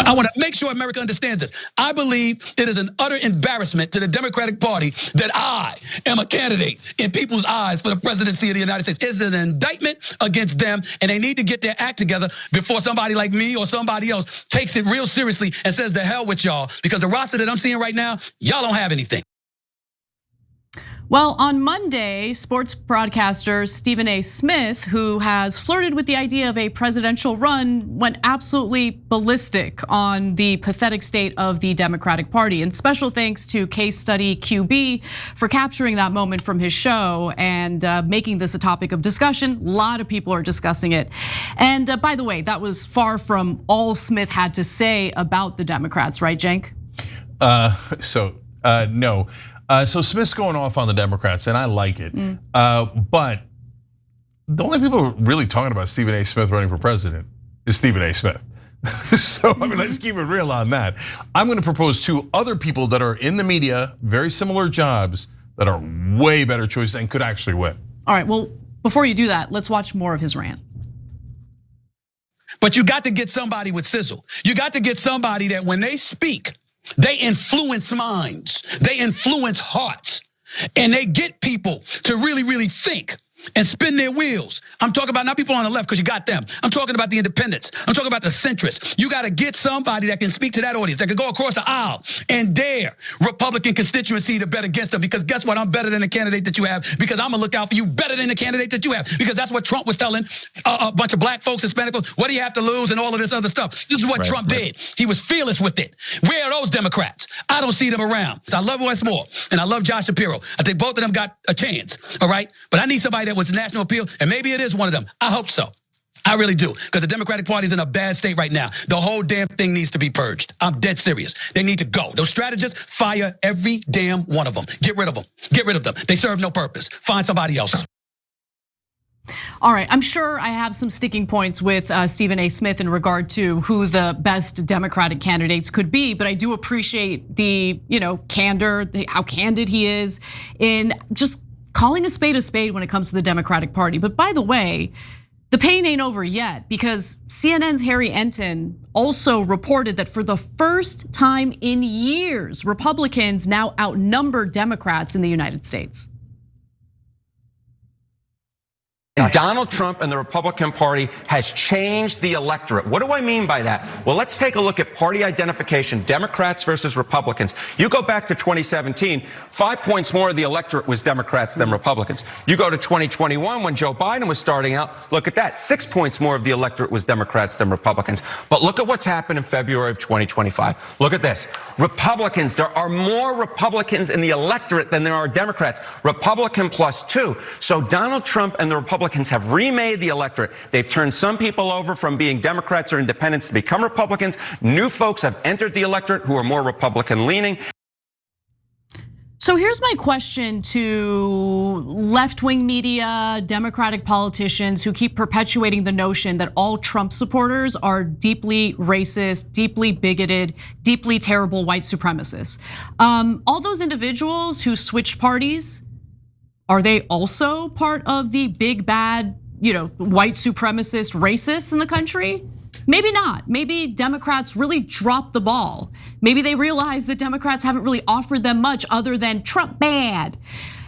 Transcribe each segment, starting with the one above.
I want to make sure America understands this. I believe it is an utter embarrassment to the Democratic Party that I am a candidate in people's eyes for the presidency of the United States. It's an indictment against them, and they need to get their act together before somebody like me or somebody else takes it real seriously and says the hell with y'all, because the roster that I'm seeing right now, y'all don't have anything. Well, on Monday, sports broadcaster Stephen A. Smith, who has flirted with the idea of a presidential run, went absolutely ballistic on the pathetic state of the Democratic Party. And special thanks to Case Study QB for capturing that moment from his show and making this a topic of discussion. A lot of people are discussing it. And by the way, that was far from all Smith had to say about the Democrats, right, Cenk? No. So Smith's going off on the Democrats, and I like it. But the only people really talking about Stephen A. Smith running for president is Stephen A. Smith. So I mean, let's keep it real on that. I'm going to propose two other people that are in the media, very similar jobs, that are way better choices and could actually win. All right, well, before you do that, let's watch more of his rant. But you got to get somebody with sizzle. You got to get somebody that when they speak, they influence minds, they influence hearts, and they get people to really, really think and spin their wheels. I'm talking about not people on the left, because you got them. I'm talking about the independents. I'm talking about the centrists. You got to get somebody that can speak to that audience, that can go across the aisle and dare Republican constituency to bet against them. Because guess what? I'm better than the candidate that you have, because I'm gonna look out for you better than the candidate that you have. Because that's what Trump was telling a bunch of black folks, Hispanic folks. What do you have to lose and all of this other stuff? This is what Trump did. He was fearless with it. Where are those Democrats? I don't see them around. So I love Westmore and I love Josh Shapiro. I think both of them got a chance, all right? But I need somebody that was national appeal, and maybe it is one of them. I hope so. I really do, because the Democratic Party is in a bad state right now. The whole damn thing needs to be purged. I'm dead serious. They need to go. Those strategists, fire every damn one of them. Get rid of them. Get rid of them. They serve no purpose. Find somebody else. All right, I'm sure I have some sticking points with Stephen A. Smith in regard to who the best Democratic candidates could be, but I do appreciate the candor, how candid he is in just calling a spade when it comes to the Democratic Party. But by the way, the pain ain't over yet, because CNN's Harry Enton also reported that for the first time in years, Republicans now outnumber Democrats in the United States. Donald Trump and the Republican Party has changed the electorate. What do I mean by that? Well, let's take a look at party identification, Democrats versus Republicans. You go back to 2017, 5 points more of the electorate was Democrats than Republicans. You go to 2021 when Joe Biden was starting out, look at that, 6 points more of the electorate was Democrats than Republicans. But look at what's happened in February of 2025. Look at this. Republicans, there are more Republicans in the electorate than there are Democrats. Republican +2. So Donald Trump and the Republicans have remade the electorate. They've turned some people over from being Democrats or independents to become Republicans. New folks have entered the electorate who are more Republican leaning. So here's my question to left-wing media, Democratic politicians who keep perpetuating the notion that all Trump supporters are deeply racist, deeply bigoted, deeply terrible white supremacists. All those individuals who switched parties, are they also part of the big bad, white supremacist racists in the country? Maybe not. Maybe Democrats really dropped the ball. Maybe they realize that Democrats haven't really offered them much other than Trump bad.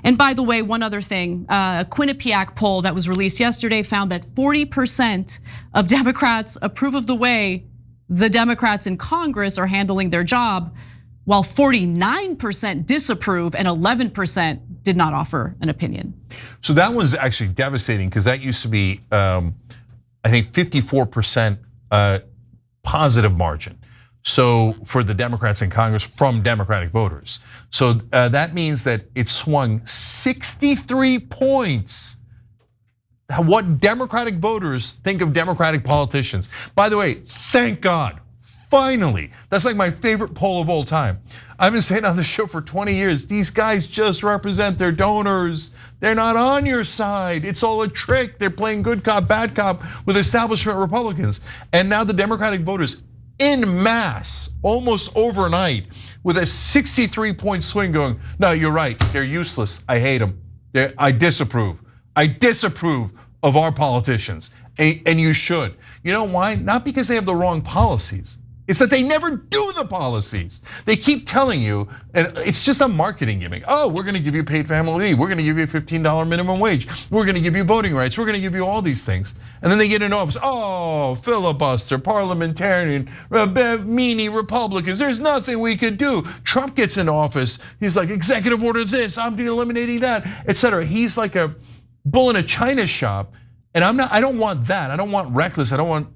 And by the way, one other thing, a Quinnipiac poll that was released yesterday found that 40% of Democrats approve of the way the Democrats in Congress are handling their job, while 49% disapprove and 11% did not offer an opinion. So that was actually devastating, because that used to be, I think 54% positive margin. So for the Democrats in Congress from Democratic voters. So that means that it swung 63 points. What Democratic voters think of Democratic politicians. By the way, thank God. Finally, that's like my favorite poll of all time. I've been saying on the show for 20 years, these guys just represent their donors. They're not on your side. It's all a trick. They're playing good cop, bad cop with establishment Republicans. And now the Democratic voters en masse, almost overnight, with a 63-point swing going, no, you're right, they're useless, I hate them, I disapprove of our politicians, and you should. You know why? Not because they have the wrong policies. It's that they never do the policies. They keep telling you, and it's just a marketing gimmick. Oh, we're gonna give you paid family leave. We're gonna give you a $15 minimum wage. We're gonna give you voting rights. We're gonna give you all these things. And then they get in office. Oh, filibuster, parliamentarian, meanie Republicans. There's nothing we could do. Trump gets in office. He's like, executive order this, I'm eliminating that, etc. He's like a bull in a china shop. And I don't want that. I don't want reckless. I don't want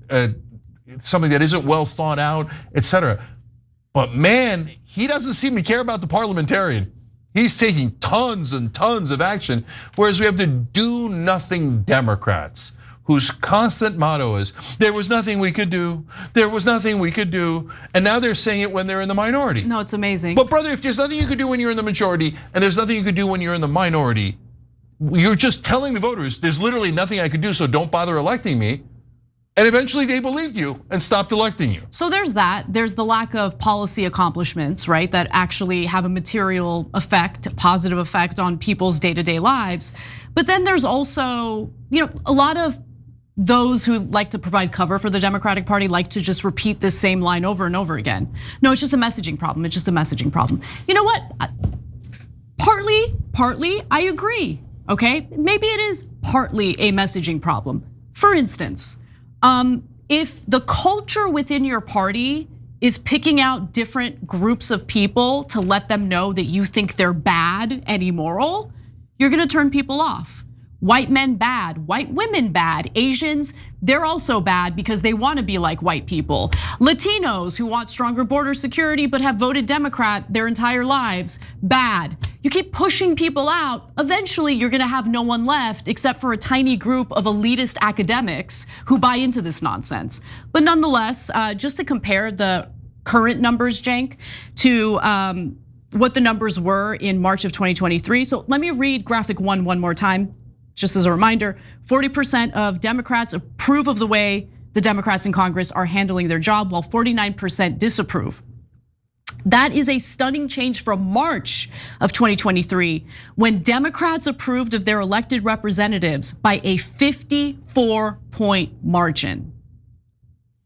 something that isn't well thought out, etc. But man, he doesn't seem to care about the parliamentarian. He's taking tons and tons of action, whereas we have the do nothing Democrats whose constant motto is, there was nothing we could do, there was nothing we could do, and now they're saying it when they're in the minority. No, it's amazing. But brother, if there's nothing you could do when you're in the majority, and there's nothing you could do when you're in the minority, you're just telling the voters, there's literally nothing I could do, so don't bother electing me. And eventually they believed you and stopped electing you. So there's that. There's the lack of policy accomplishments, right, that actually have a material effect, a positive effect on people's day-to-day lives. But then there's also, a lot of those who like to provide cover for the Democratic Party like to just repeat this same line over and over again. No, it's just a messaging problem. It's just a messaging problem. You know what? Partly, I agree. Okay, maybe it is partly a messaging problem. For instance, if the culture within your party is picking out different groups of people to let them know that you think they're bad and immoral, you're gonna turn people off. White men bad, white women bad, Asians, they're also bad because they wanna be like white people. Latinos who want stronger border security but have voted Democrat their entire lives, bad. You keep pushing people out, eventually you're gonna have no one left except for a tiny group of elitist academics who buy into this nonsense. But nonetheless, just to compare the current numbers, Cenk, to what the numbers were in March of 2023. So let me read graphic one more time, just as a reminder. 40% of Democrats approve of the way the Democrats in Congress are handling their job, while 49% disapprove. That is a stunning change from March of 2023, when Democrats approved of their elected representatives by a 54-point margin.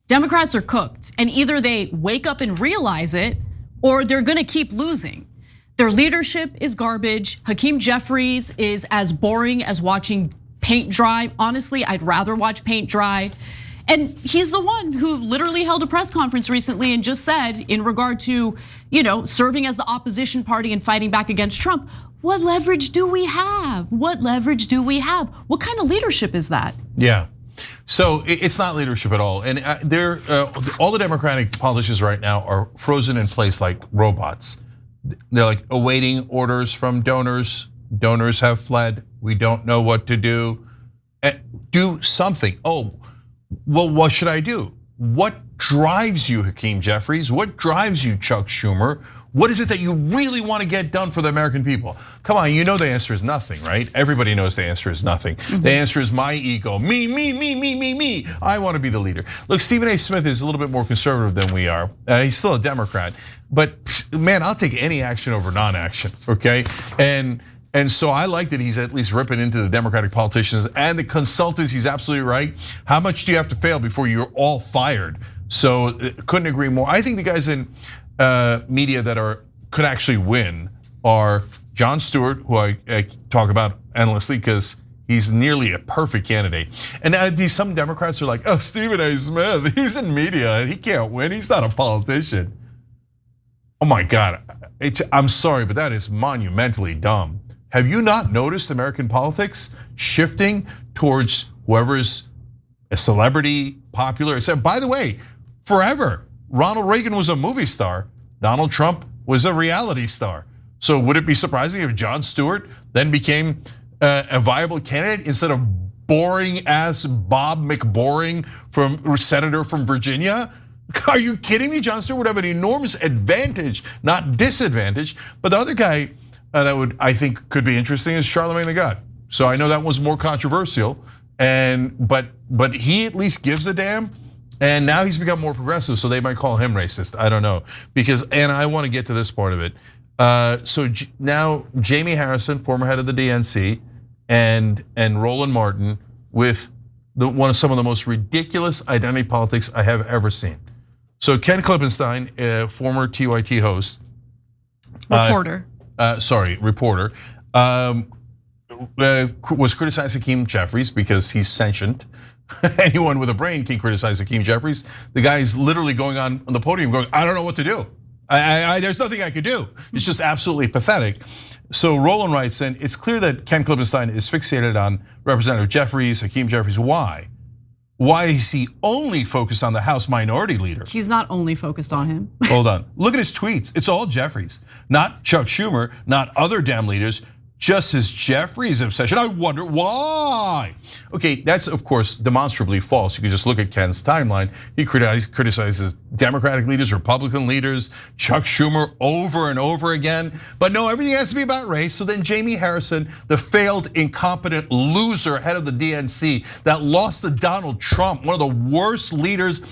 Democrats are cooked, and either they wake up and realize it, or they're gonna keep losing. Their leadership is garbage. Hakeem Jeffries is as boring as watching paint dry. Honestly, I'd rather watch paint dry. And he's the one who literally held a press conference recently and just said, in regard to, serving as the opposition party and fighting back against Trump, what leverage do we have? What leverage do we have? What kind of leadership is that? Yeah, so it's not leadership at all. And all the Democratic politicians right now are frozen in place like robots. They're like awaiting orders from donors. Donors have fled. We don't know what to do. Do something. Oh, well, what should I do? What drives you, Hakeem Jeffries? What drives you, Chuck Schumer? What is it that you really want to get done for the American people? Come on, you know the answer is nothing, right? Everybody knows the answer is nothing. The answer is my ego, me. I want to be the leader. Look, Stephen A. Smith is a little bit more conservative than we are. He's still a Democrat, but man, I'll take any action over non-action, okay? And so I like that he's at least ripping into the Democratic politicians and the consultants. He's absolutely right. How much do you have to fail before you're all fired? So couldn't agree more. I think the guys in media that could actually win are Jon Stewart, who I talk about endlessly because he's nearly a perfect candidate. And some Democrats are like, oh, Stephen A. Smith, he's in media, he can't win, he's not a politician. Oh my God, I'm sorry, but that is monumentally dumb. Have you not noticed American politics shifting towards whoever's a celebrity, popular? By the way, forever, Ronald Reagan was a movie star. Donald Trump was a reality star. So would it be surprising if Jon Stewart then became a viable candidate instead of boring ass Bob McBoring senator from Virginia? Are you kidding me? Jon Stewart would have an enormous advantage, not disadvantage. But the other guy that I think could be interesting is Charlemagne the God. So I know that was more controversial, but he at least gives a damn. And now he's become more progressive, so they might call him racist. I don't know, and I want to get to this part of it. So now Jaime Harrison, former head of the DNC, and Roland Martin with some of the most ridiculous identity politics I have ever seen. So Ken Klippenstein, former TYT host, Reporter. Reporter, was criticizing Hakeem Jeffries because he's sentient. Anyone with a brain can criticize Hakeem Jeffries. The guy's literally going on the podium going, I don't know what to do. There's nothing I could do. It's just absolutely pathetic. So Roland writes in, it's clear that Ken Klippenstein is fixated on Representative Jeffries, Hakeem Jeffries. Why? Why is he only focused on the House Minority Leader? He's not only focused on him. Hold on, look at his tweets. It's all Jeffries, not Chuck Schumer, not other Dem leaders, just his Jeffries obsession. I wonder why. Okay, that's of course demonstrably false. You can just look at Ken's timeline. He criticizes Democratic leaders, Republican leaders, Chuck Schumer over and over again. But no, everything has to be about race. So then Jaime Harrison, the failed, incompetent loser head of the DNC that lost to Donald Trump, one of the worst leaders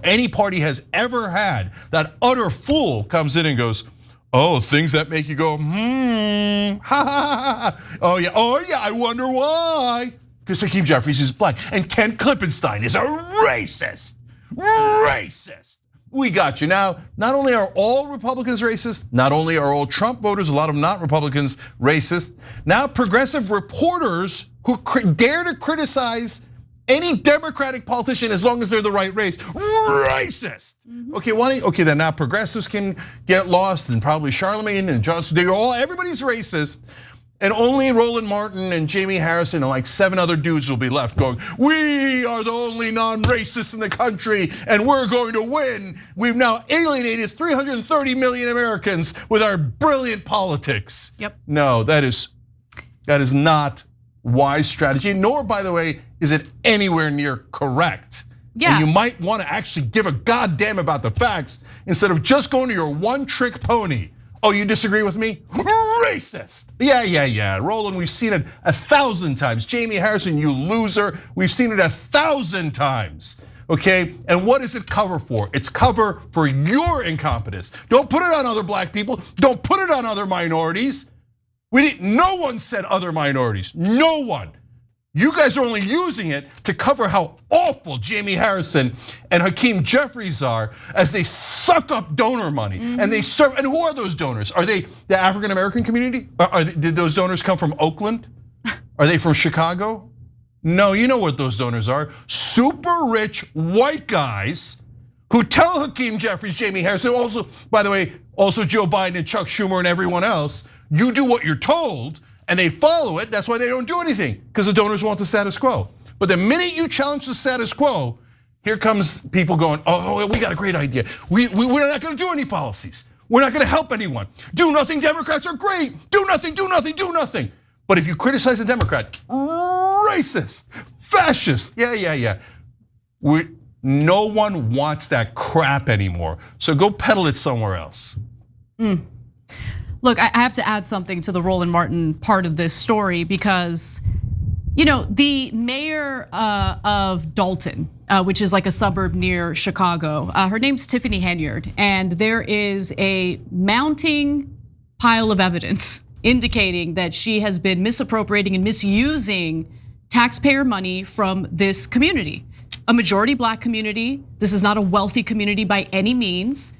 any party has ever had, that utter fool comes in and goes, oh, things that make you go, ha, ha, ha. Oh yeah, I wonder why. Because Hakeem Jeffries is black and Ken Klippenstein is a racist. Racist. We got you. Now, not only are all Republicans racist, not only are all Trump voters, a lot of them not Republicans, racist. Now progressive reporters who dare to criticize any Democratic politician as long as they're the right race, racist. Okay, then now progressives can get lost, and probably Charlemagne and Johnson, everybody's racist. And only Roland Martin and Jaime Harrison and like 7 other dudes will be left going, we are the only non-racists in the country and we're going to win. We've now alienated 330 million Americans with our brilliant politics. Yep. No, that is not wise strategy, nor, by the way, is it anywhere near correct. Yeah. And you might want to actually give a goddamn about the facts instead of just going to your one-trick pony. Oh, you disagree with me? Racist. Yeah. Roland, we've seen it 1,000 times. Jaime Harrison, you loser. We've seen it 1,000 times. Okay, and what does it cover for? It's cover for your incompetence. Don't put it on other black people. Don't put it on other minorities. No one said other minorities. No one. You guys are only using it to cover how awful Jaime Harrison and Hakeem Jeffries are as they suck up donor money and they serve. And who are those donors? Are they the African American community? Did those donors come from Oakland? Are they from Chicago? No, you know what those donors are. Super rich white guys who tell Hakeem Jeffries, Jaime Harrison, also, by the way, also Joe Biden and Chuck Schumer and everyone else, you do what you're told. And they follow it, that's why they don't do anything, because the donors want the status quo. But the minute you challenge the status quo, here comes people going, oh, we got a great idea. We're not gonna do any policies. We're not gonna help anyone. Do nothing, Democrats are great. Do nothing, do nothing, do nothing. But if you criticize a Democrat, racist, fascist, yeah. No one wants that crap anymore. So go peddle it somewhere else. Look, I have to add something to the Roland Martin part of this story because, the mayor of Dalton, which is like a suburb near Chicago, her name's Tiffany Henyard, and there is a mounting pile of evidence indicating that she has been misappropriating and misusing taxpayer money from this community, a majority black community. This is not a wealthy community by any means.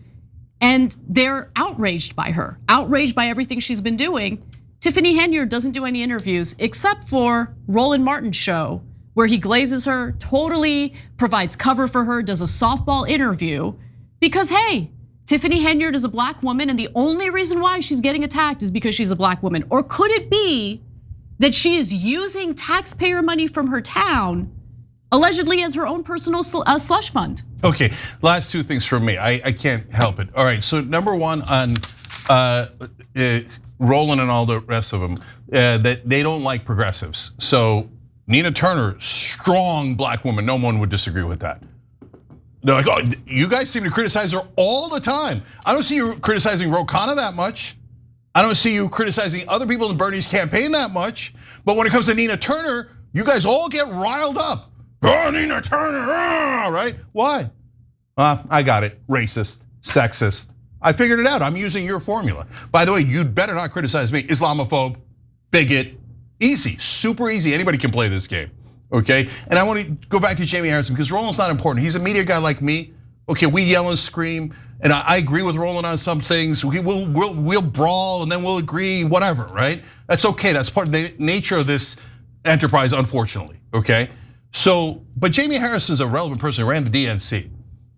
And they're outraged by her, outraged by everything she's been doing. Tiffany Henyard doesn't do any interviews except for Roland Martin's show, where he glazes her, totally provides cover for her, does a softball interview. Because hey, Tiffany Henyard is a black woman and the only reason why she's getting attacked is because she's a black woman. Or could it be that she is using taxpayer money from her town allegedly as her own personal slush fund? Okay, last 2 things from me. I can't help it. All right, so number one on Roland and all the rest of them, that they don't like progressives. So Nina Turner, strong black woman, no one would disagree with that. They're like, oh, you guys seem to criticize her all the time. I don't see you criticizing Ro Khanna that much. I don't see you criticizing other people in Bernie's campaign that much. But when it comes to Nina Turner, you guys all get riled up. Oh, Nina Turner, right? Why? I got it, racist, sexist. I figured it out, I'm using your formula. By the way, you'd better not criticize me, Islamophobe, bigot, easy, super easy, anybody can play this game, okay? And I want to go back to Jaime Harrison because Roland's not important. He's a media guy like me, Okay, we yell and scream, and I agree with Roland on some things. We'll brawl and then we'll agree, whatever, right? That's okay. That's part of the nature of this enterprise, unfortunately. Okay, so but Jaime Harrison is a relevant person who ran the DNC.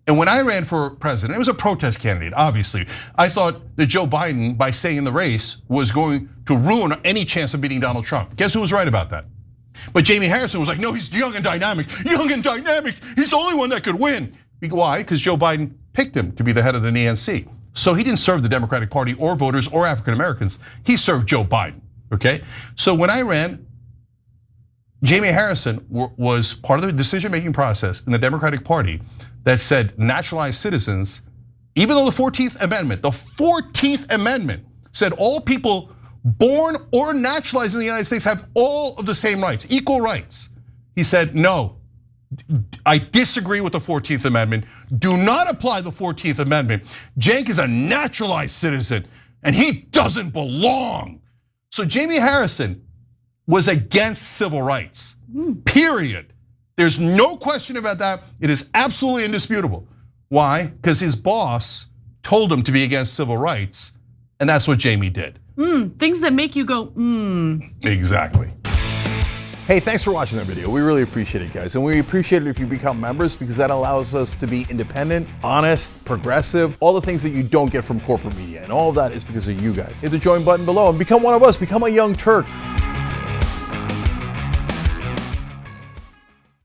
And when I ran for president, it was a protest candidate, obviously. I thought that Joe Biden, by staying in the race, was going to ruin any chance of beating Donald Trump. Guess who was right about that? But Jaime Harrison was like, no, he's young and dynamic. Young and dynamic, he's the only one that could win. Why? Because Joe Biden picked him to be the head of the DNC. So he didn't serve the Democratic Party or voters or African Americans. He served Joe Biden, okay? So when I ran, Jaime Harrison was part of the decision-making process in the Democratic Party that said naturalized citizens, even though the 14th Amendment said all people born or naturalized in the United States have all of the same rights, equal rights. He said, no, I disagree with the 14th Amendment. Do not apply the 14th Amendment. Cenk is a naturalized citizen and he doesn't belong. So Jaime Harrison was against civil rights, period. There's no question about that. It is absolutely indisputable. Why? Because his boss told him to be against civil rights, and that's what Jaime did. Things that make you go, Exactly. Hey, thanks for watching that video. We really appreciate it, guys. And we appreciate it if you become members because that allows us to be independent, honest, progressive, all the things that you don't get from corporate media. And all of that is because of you guys. Hit the join button below and become one of us, become a Young Turk.